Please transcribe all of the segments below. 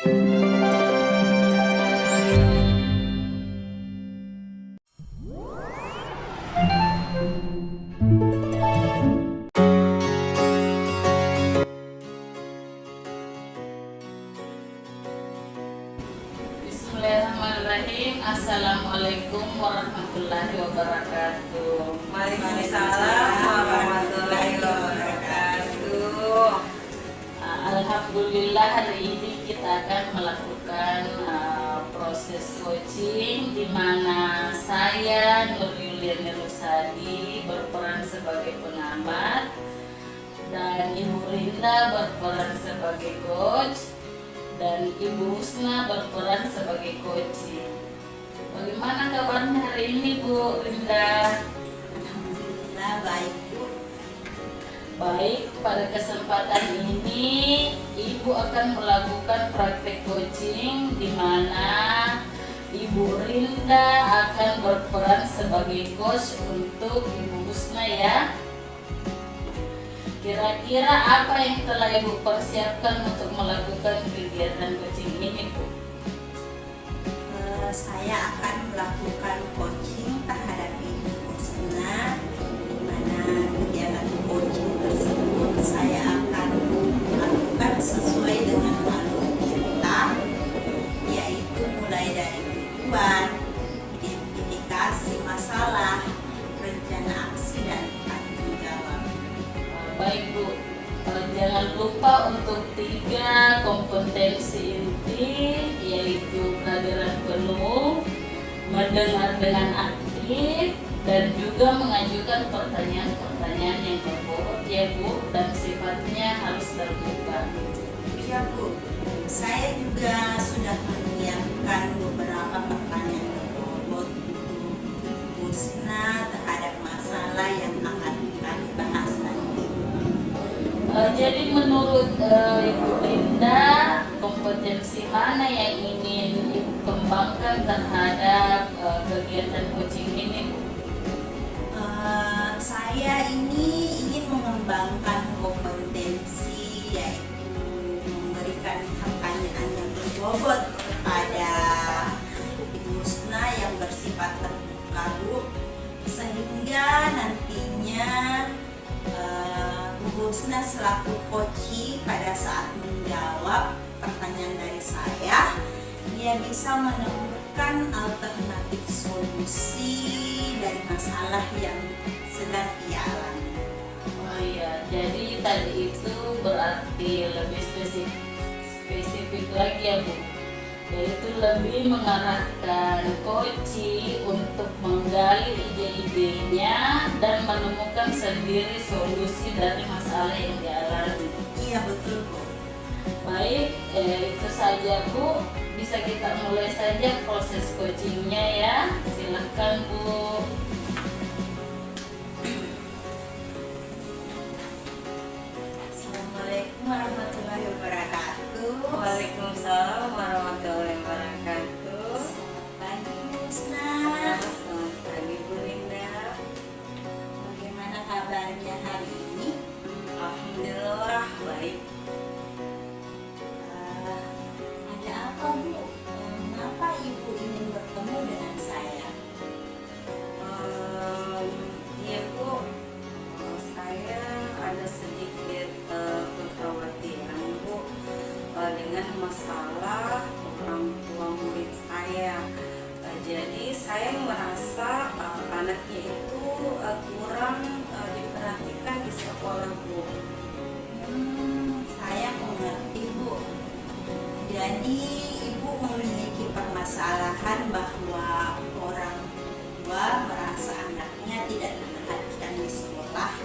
Bismillahirrahmanirrahim. Assalamualaikum warahmatullahi wabarakatuh. Waalaikumsalam warahmatullahi wabarakatuh. Alhamdulillah, hari ini kita akan melakukan proses coaching di mana saya Nur Yuliani Rusadi berperan sebagai pengamat dan Ibu Rinda berperan sebagai coach dan Ibu Husna berperan sebagai coaching. Bagaimana kabarnya hari ini, Bu Rinda? Alhamdulillah baik, Bu. Baik, pada kesempatan ini Ibu akan melakukan praktek coaching di mana Ibu Rinda akan berperan sebagai coach untuk Ibu Husna ya. Kira-kira apa yang telah Ibu persiapkan untuk melakukan kegiatan coaching ini, Bu? Saya akan melakukan coaching terhadap Ibu Husna, di mana kegiatan coaching tersebut saya akan lakukan sesuai dengan alur kita, yaitu mulai dari tujuan, identifikasi masalah, rencana aksi, dan tanggung jawab. Baik, Bu, jangan lupa untuk 3 kompetensi inti, yaitu kehadiran penuh, mendengar dengan aktif, dan juga mengajukan pertanyaan-pertanyaan yang berbobot ya, Bu, dan sifatnya harus terbuka. Ya, Bu, saya juga sudah menyiapkan beberapa pertanyaan berbobot untuk Husna terhadap masalah yang akan kami bahas nanti. Jadi menurut Ibu Rinda, kompetensi mana yang ingin Ibu kembangkan terhadap kegiatan coaching ini, Bu? Saya ini ingin mengembangkan kompetensi, yaitu memberikan pertanyaan yang berbobot kepada Ibu Husna yang bersifat terbuka, Bu, sehingga nantinya Bu Husna selaku coach pada saat menjawab pertanyaan dari saya, dia bisa menemukan alternatif solusi dari masalah yang sedang ia alami. Oh iya, jadi tadi itu berarti lebih spesifik lagi ya, Bu, yaitu lebih mengarahkan coach untuk menggali ide-idenya dan menemukan sendiri solusi dari masalah yang dialami. Iya, betul, Bu. Baik, itu saja, Bu. Bisa kita mulai saja proses coachingnya ya. Silahkan, Bu. Assalamualaikum warahmatullahi wabarakatuh. Waalaikumsalam warahmatullahi wabarakatuh. Selamat pagi, Bu Husna. Selamat pagi, Bu Linda. Bagaimana kabarnya hari ini? Alhamdulillah baik. Ada apa, Bu? Mengapa Ibu ingin bertemu dengan saya? Iya, Bu, saya ada sedikit kekhawatiran, Bu, dengan masalah orang tua murid saya. Jadi saya merasa anaknya itu kurang diperhatikan di sekolah, Bu. Saya mengerti, Bu. Jadi Ibu memiliki permasalahan bahwa orang tua merasa anaknya tidak diperhatikan di sekolah.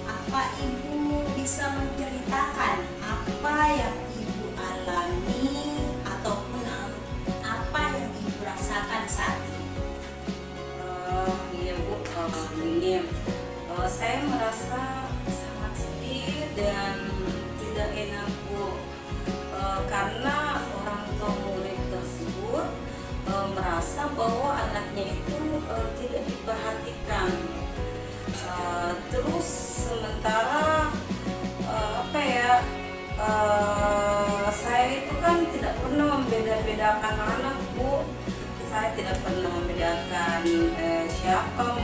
Apa Ibu bisa menceritakan apa yang Ibu alami ataupun apa yang Ibu rasakan saat ini? Iya, Bu, ini saya merasa sangat sedih dan tidak enak, Bu, karena orang tua murid tersebut merasa bahwa anaknya itu tidak diperhatikan. Terus sementara membedakan anak, Bu. Saya tidak pernah membedakan siapa,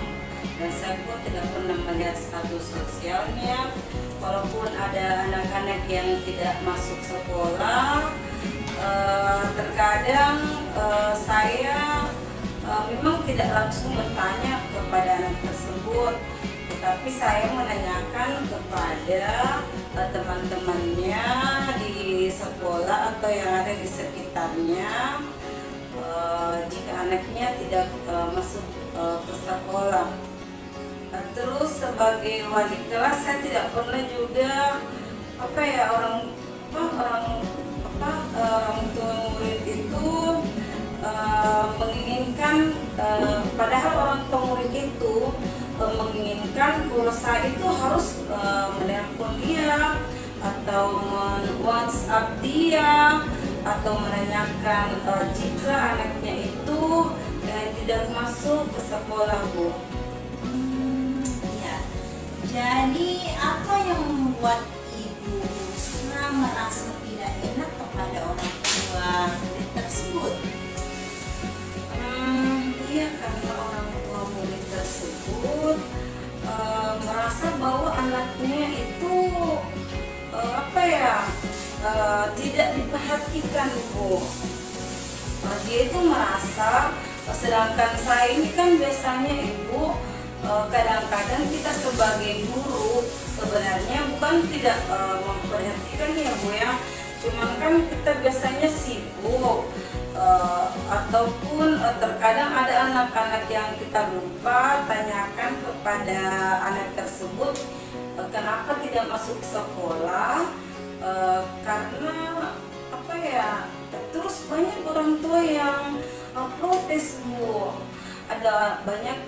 dan saya pun tidak pernah melihat status sosialnya. Walaupun ada anak-anak yang tidak masuk sekolah, terkadang saya memang tidak langsung bertanya kepada anak tersebut, tetapi saya menanyakan kepada teman-temannya di sekolah atau yang ada di sekitarnya jika anaknya tidak masuk ke sekolah. Terus sebagai wali kelas saya tidak pernah juga orang tua murid itu menginginkan, padahal orang tua murid itu menginginkan pulsa itu harus menelpon dia atau WhatsApp dia atau menanyakan jika anaknya itu tidak masuk ke sekolah, Bu. Ya, jadi apa yang membuat Ibu Husna merasa tidak enak kepada orang tua murid tersebut? Iya, karena orang tua murid tersebut merasa bahwa anaknya itu tidak diperhatikan, Bu. Dia itu merasa, sedangkan saya ini kan biasanya Ibu, kadang-kadang kita sebagai guru sebenarnya bukan tidak memperhatikan ya, Bu ya, cuman kan kita biasanya sibuk, ataupun terkadang ada anak-anak yang kita lupa tanyakan kepada anak tersebut kenapa tidak masuk sekolah, karena terus banyak orang tua yang protes, Bu. Ada banyak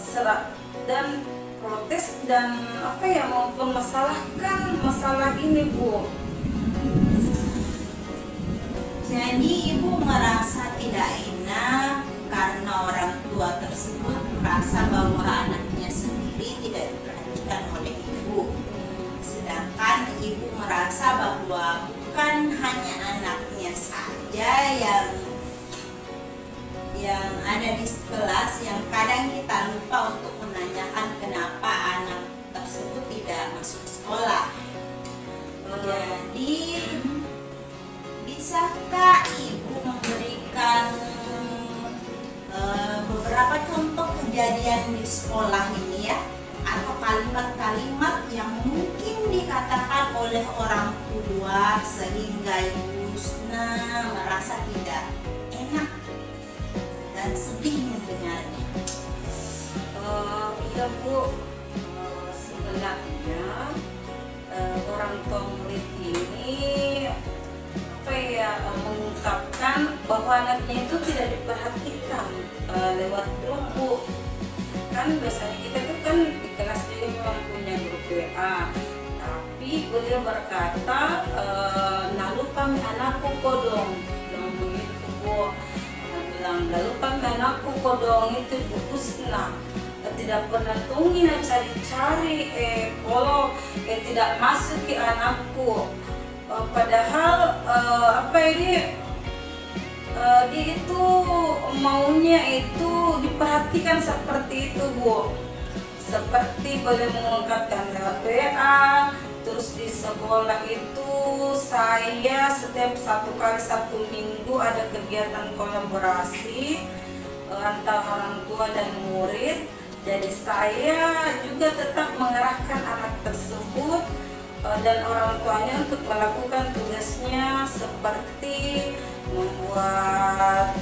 serak dan protes dan mempermasalahkan masalah ini, Bu. Jadi Ibu merasa tidak enak karena orang tua tersebut merasa bahwa anaknya sendiri tidak diperhatikan oleh Ibu. Sedangkan Ibu merasa bahwa bukan hanya anaknya saja yang ada di kelas yang kadang kita lupa untuk menanyakan kenapa anak tersebut tidak masuk sekolah. Jadi bisakah Ibu memberikan beberapa contoh kejadian di sekolah ini ya, atau kalimat-kalimat yang mungkin dikatakan oleh orang tua sehingga Ibu Husna merasa tidak enak dan sedih mendengarnya? Iya, Bu. Sebenarnya orang tua murid ini mengungkapkan bahwa anaknya itu tidak diperhatikan lewat grup, Bu. Kan biasanya kita itu kan di kelas juga memang punya grup WA, tapi beliau berkata lalu kami anakku kodong bilang begitu, Bu. Bilang lalu kami anakku kodong itu Bu Husna tidak pernah tunggu cari-cari kalau tidak masuk ke anakku. Padahal dia itu maunya itu diperhatikan seperti itu, Bu. Seperti boleh mengungkapkan lewat WA. Terus di sekolah itu saya setiap 1 kali 1 minggu ada kegiatan kolaborasi antara orang tua dan murid. Jadi saya juga tetap mengarahkan anak tersebut dan orang tuanya untuk melakukan tugasnya seperti membuat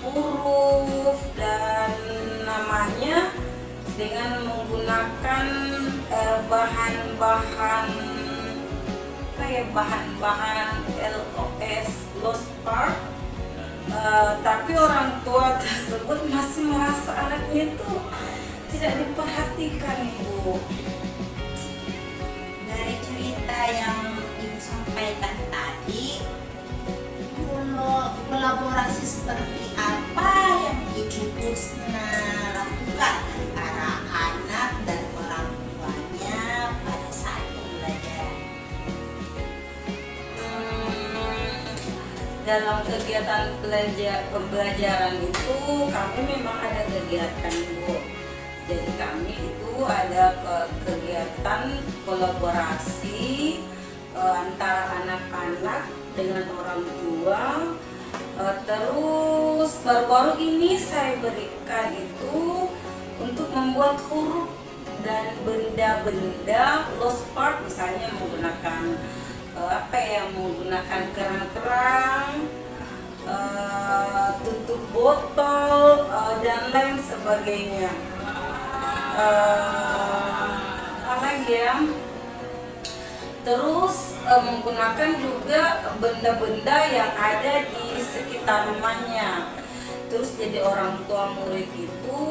huruf dan namanya dengan menggunakan bahan-bahan LOS lost part. Tapi orang tua tersebut masih merasa anaknya itu tidak diperhatikan, Ibu. Dari cerita yang Ibu sampaikan tadi, kolaborasi seperti apa yang Ibu Husna lakukan antara anak dan orang tuanya pada saat pembelajaran? dalam kegiatan pembelajaran itu kami memang ada kegiatan Bu. Jadi kami itu ada kegiatan kolaborasi antara anak-anak dengan orang tua. Terus baru-baru ini saya berikan itu untuk membuat huruf dan benda-benda lost part, misalnya menggunakan menggunakan kerang-kerang, tutup botol, dan lain sebagainya. Apa lagi ya? Terus menggunakan juga benda-benda yang ada di sekitar rumahnya. Terus jadi orang tua murid itu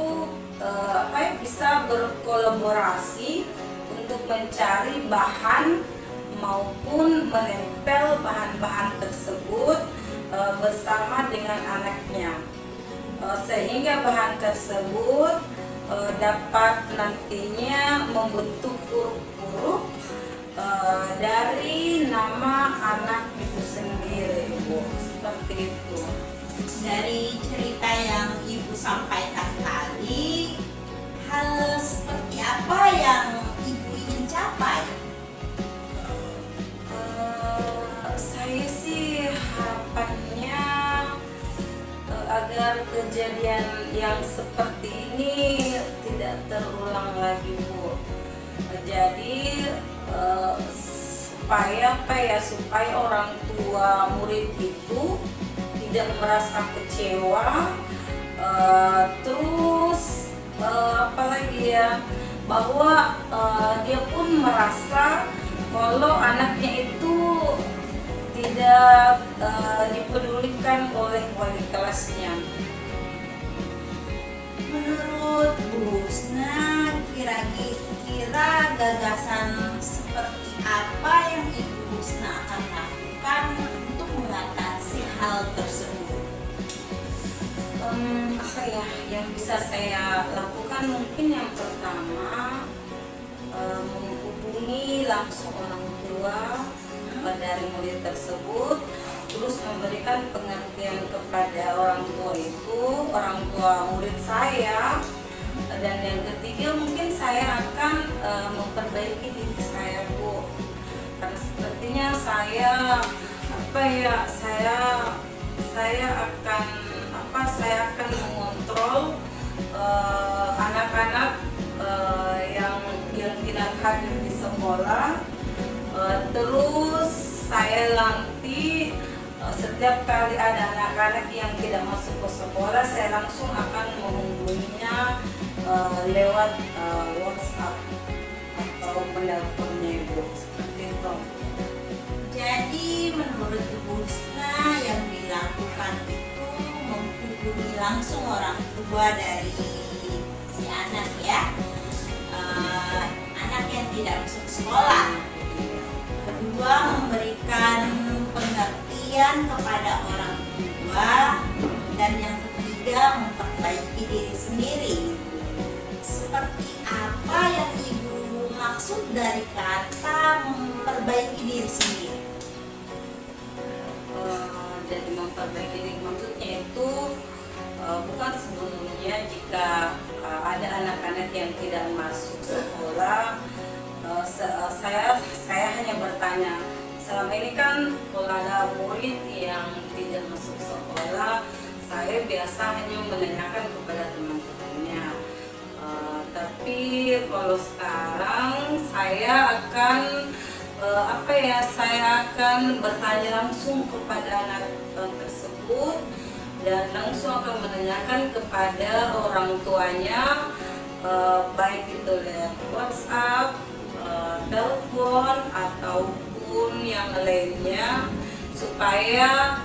bisa berkolaborasi untuk mencari bahan maupun menempel bahan-bahan tersebut bersama dengan anaknya, sehingga bahan tersebut dapat nantinya membentuk huruf-huruf dari nama anak itu sendiri, Bu. Seperti itu. Dari cerita yang Ibu sampaikan tadi, hal seperti apa yang Ibu ingin capai? Saya sih harapannya agar kejadian yang seperti ini tidak terulang lagi, Bu. Jadi supaya orang tua murid itu tidak merasa kecewa, terus apalagi ya, bahwa dia pun merasa kalau anaknya itu tidak dipedulikan oleh wali kelasnya. Menurut Bu Husna, kira-kira gagasan seperti apa yang Ibu Husna akan lakukan untuk mengatasi hal tersebut? Apa ya yang bisa saya lakukan? Mungkin yang pertama menghubungi langsung orang tua dari murid tersebut, terus memberikan pengertian kepada orang tua itu, orang tua murid saya. Dan yang ketiga, mungkin saya akan memperbaiki diri saya, Bu, karena sepertinya saya akan mengontrol anak-anak yang tidak hadir di sekolah. Terus saya nanti setiap kali ada anak-anak yang tidak masuk ke sekolah, saya langsung akan menghubunginya lewat WhatsApp atau menelponnya, Ibu. Seperti itu. Jadi menurut Ibu Husna yang dilakukan itu menghubungi langsung orang tua dari si anak ya, anak yang tidak masuk sekolah. Kedua, memberikan pengertian kepada orang tua, dan yang ketiga memperbaiki diri sendiri. Seperti apa yang Ibu maksud dari kata memperbaiki diri sendiri? Jadi memperbaiki diri maksudnya itu bukan sebelumnya jika ada anak-anak yang tidak masuk sekolah, saya hanya bertanya, selama ini kan kalau ada murid yang tidak masuk sekolah, saya biasa hanya menanyakan kepada teman-temannya. Tapi kalau sekarang saya akan bertanya langsung kepada anak tersebut, dan langsung akan menanyakan kepada orang tuanya, baik itu lewat WhatsApp, telepon ataupun yang lainnya, supaya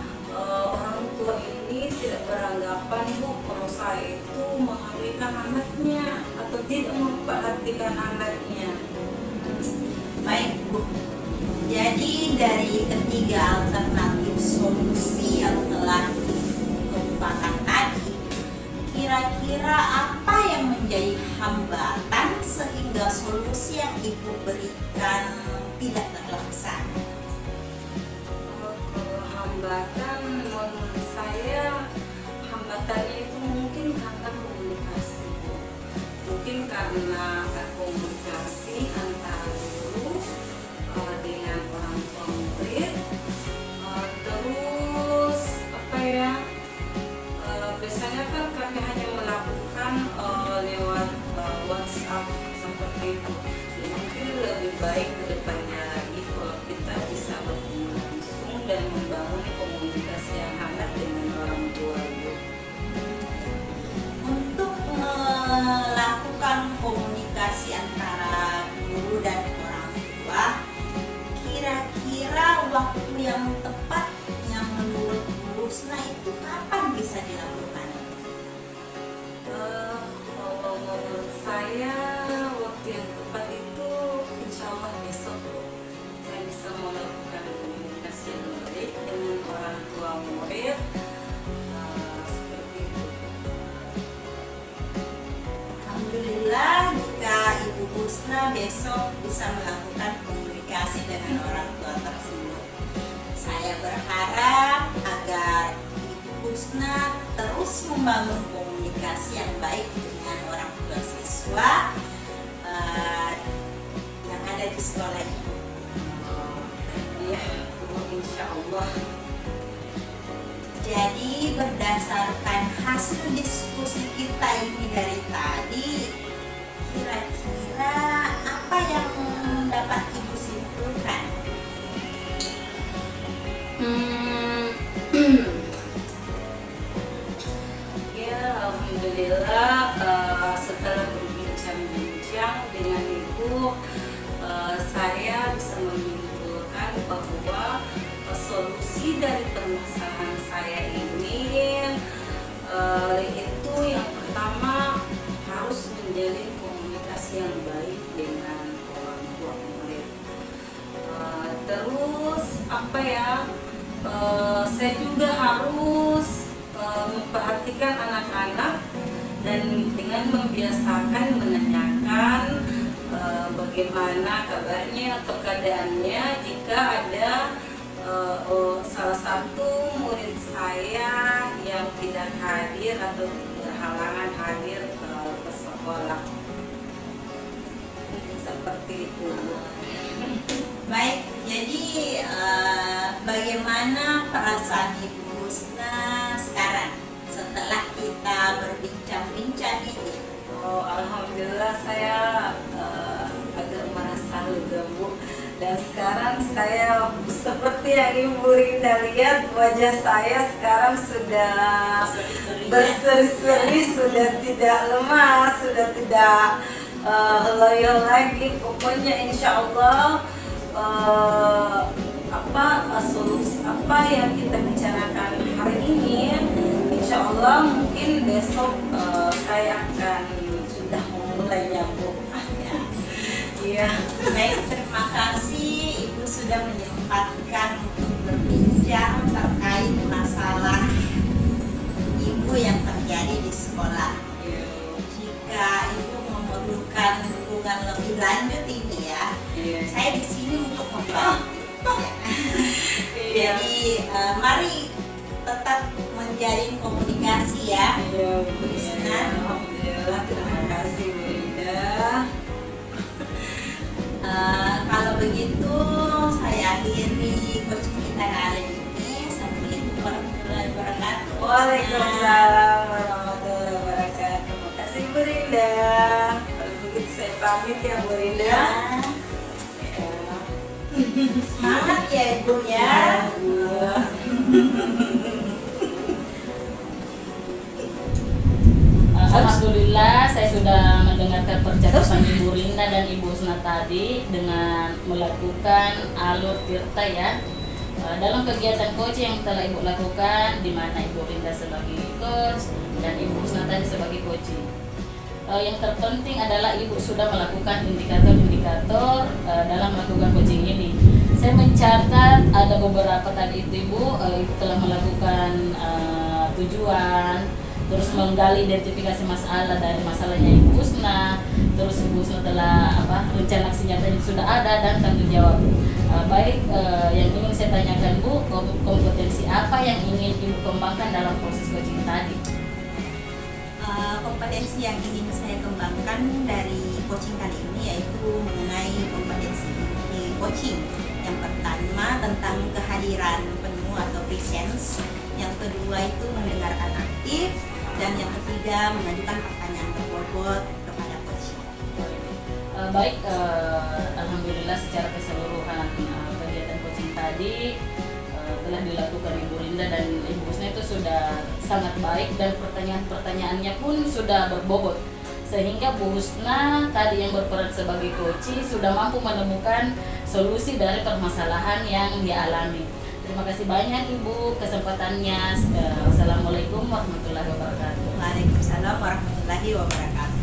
orang tua ini tidak beranggapan, Bu, kalau saya itu mengabaikan anaknya atau tidak memperhatikan anaknya. Baik, Bu. Jadi dari ketiga alternatif solusi yang telah dikemukakan tadi, kira-kira apa yang menjadi hambatan sehingga solusi yang Ibu berikan tidak terlaksana? Kalau hambatan hambatannya itu mungkin karena komunikasi, mungkin karena komunikasi antara guru dengan orang tua murid. Terus apa ya, biasanya kan kami hanya melakukan lewat WhatsApp seperti itu. Jadi mungkin lebih baik ke depannya lagi kalau kita bisa bertemu langsung dan membangun komunikasi yang hangat dengan orang tua. Untuk melakukan komunikasi antara guru dan orang tua, kira-kira waktu yang tepat yang menurut Bu Husna itu kapan bisa dilakukan? Kalau menurut saya waktu yang tepat itu insya Allah besok saya bisa melakukan komunikasi yang baik dengan orang tua murid. Seperti itu. Alhamdulillah jika Ibu Husna besok bisa melakukan komunikasi dengan orang tua tersebut. Saya berharap agar Ibu Husna terus membangun komunikasi yang baik dengan orang tua siswa yang ada di sekolah itu. Ya, insya Allah. Jadi berdasarkan hasil diskusi kita ini dari tadi, kira-kira apa yang dapat Ibu simpulkan? Ya, alhamdulillah setelah berbincang-bincang dengan Ibu, saya bisa menyimpulkan bahwa solusi dari permasalahan saya ini itu yang pertama harus menjalin komunikasi yang baik dengan orang tua murid. Terus apa ya? Saya juga harus memperhatikan anak-anak dan dengan membiasakan menanyakan bagaimana kabarnya atau keadaannya jika ada salah satu murid saya yang tidak hadir atau berhalangan hadir ke sekolah. Seperti itu. Baik, jadi bagaimana perasaan Ibu Husna sekarang setelah kita berbincang-bincang ini? Alhamdulillah saya agak merasa lega, Bu. Dan sekarang saya seperti yang Ibu Rinda lihat, wajah saya sekarang sudah berseri-seri, sudah tidak lemah, sudah tidak loyo lagi. Pokoknya insya Allah solusi apa yang kita bicarakan hari ini, insya Allah mungkin besok saya akan sudah memulainya, Bu. Iya. Baik, terima kasih Ibu sudah menyempatkan untuk berbincang terkait masalah Ibu yang terjadi di sekolah. Jika Ibu memerlukan dukungan lebih lanjut ini ya, saya di sini untuk membantu. Jadi mari tetap menjalin komunikasi ya. Iya, Bu Rinda. Alhamdulillah, terima kasih Bu Rinda. Kalau begitu saya akhiri coaching kita kali ini. Assalamualaikum warahmatullahi wabarakatuh. Waalaikumsalam warahmatullahi wabarakatuh. Terima kasih Bu Rinda. Kalau begitu saya pamit ya Bu Rinda. Ya. Semangat ya Ibu ya. Alhamdulillah saya sudah mendengarkan percakapan Ibu Rinda dan Ibu Husna tadi dengan melakukan alur tirta ya. Dalam kegiatan coaching yang telah Ibu lakukan, di mana Ibu Rinda sebagai coach dan Ibu Husna tadi sebagai coaching. Yang terpenting adalah Ibu sudah melakukan indikator-indikator dalam melakukan coaching ini. Saya mencatat ada beberapa tadi itu Ibu telah melakukan tujuan, terus menggali identifikasi masalah dari masalahnya Ibu Husna, terus Ibu Husna telah rencana aksi nyata yang sudah ada dan tanggung jawab. Yang ingin saya tanyakan Bu, kompetensi apa yang ingin Ibu kembangkan dalam proses coaching tadi? Kompetensi yang ingin saya kembangkan dari coaching kali ini yaitu mengenai kompetensi di coaching. Yang pertama tentang kehadiran penuh atau presence, yang kedua itu mendengarkan aktif, dan yang ketiga mengajukan pertanyaan berbobot kepada coaching. Baik, alhamdulillah secara keseluruhan kegiatan coaching tadi telah dilakukan Ibu Rinda dan Ibu Husna itu sudah sangat baik, dan pertanyaan-pertanyaannya pun sudah berbobot, sehingga Bu Husna tadi yang berperan sebagai coach sudah mampu menemukan solusi dari permasalahan yang dialami. Terima kasih banyak Ibu kesempatannya. Wassalamualaikum warahmatullahi wabarakatuh. Waalaikumsalam warahmatullahi wabarakatuh.